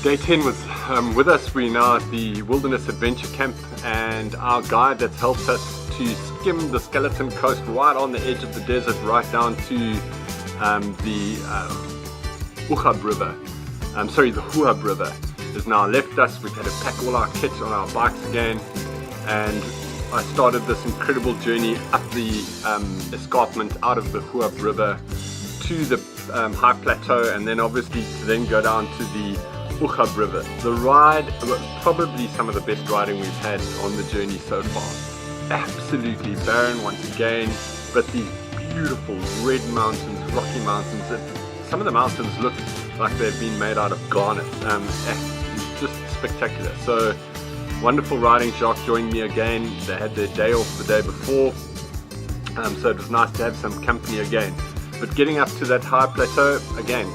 Day 10 was with us. We're now at the Wilderness Adventure Camp, and our guide that's helped us to skim the Skeleton Coast right on the edge of the desert right down to the Uhab River. The Huab River has now left us. We've had to pack all our kit on our bikes again, and I started this incredible journey up the escarpment out of the Huab River to the high plateau, and then obviously to then go down to the Uhab River. The ride was probably some of the best riding we've had on the journey so far. Absolutely barren once again, but these beautiful red mountains, rocky mountains. Some of the mountains look like they've been made out of garnet. Just spectacular. So wonderful riding. Jacques joined me again. They had their day off the day before, so it was nice to have some company again. But getting up to that high plateau, again,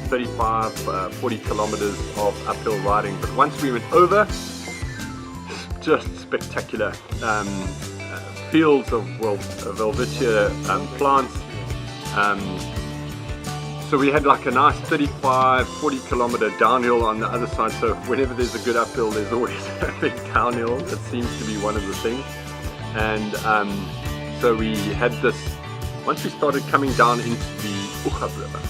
35, 40 kilometers of uphill riding. But once we went over, just spectacular. Fields of Welwitschia plants. So we had like a nice 35, 40 kilometer downhill on the other side. So whenever there's a good uphill, there's always a big downhill. That seems to be one of the things. And so we had this. Once we started coming down into the Uhab River,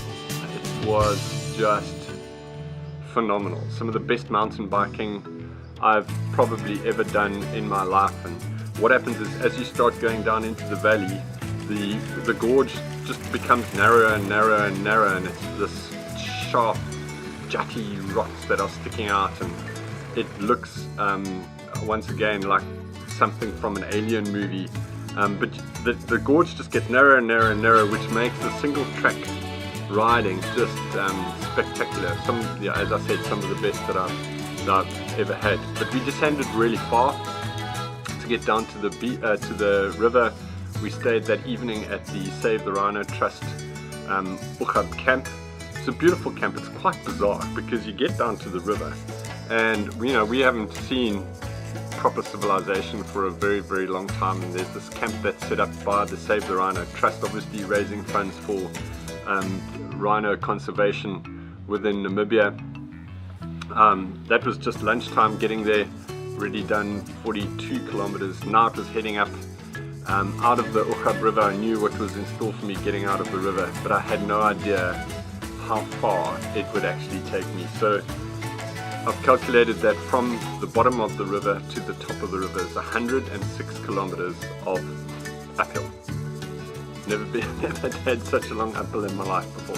it was just phenomenal. Some of the best mountain biking I've probably ever done in my life. And what happens is, as you start going down into the valley, the gorge just becomes narrower and narrower and narrower, and it's this sharp, jutty rocks that are sticking out, and it looks once again like something from an alien movie. But the gorge just gets narrower and narrower and narrower, which makes the single track riding just spectacular. As I said, some of the best that I've ever had. But we descended really far to get down to the river. We stayed that evening at the Save the Rhino Trust Uhab camp. It's a beautiful camp. It's quite bizarre because you get down to the river, and we haven't seen proper civilization for a very, very long time, and there's this camp that's set up by the Save the Rhino Trust, obviously raising funds for rhino conservation within Namibia. That was just lunchtime getting there, already done 42 kilometers. Now it was heading up out of the Uhab River. I knew what was in store for me getting out of the river, but I had no idea how far it would actually take me. So I've calculated that from the bottom of the river to the top of the river is 106 kilometers of uphill. Never had such a long uphill in my life before.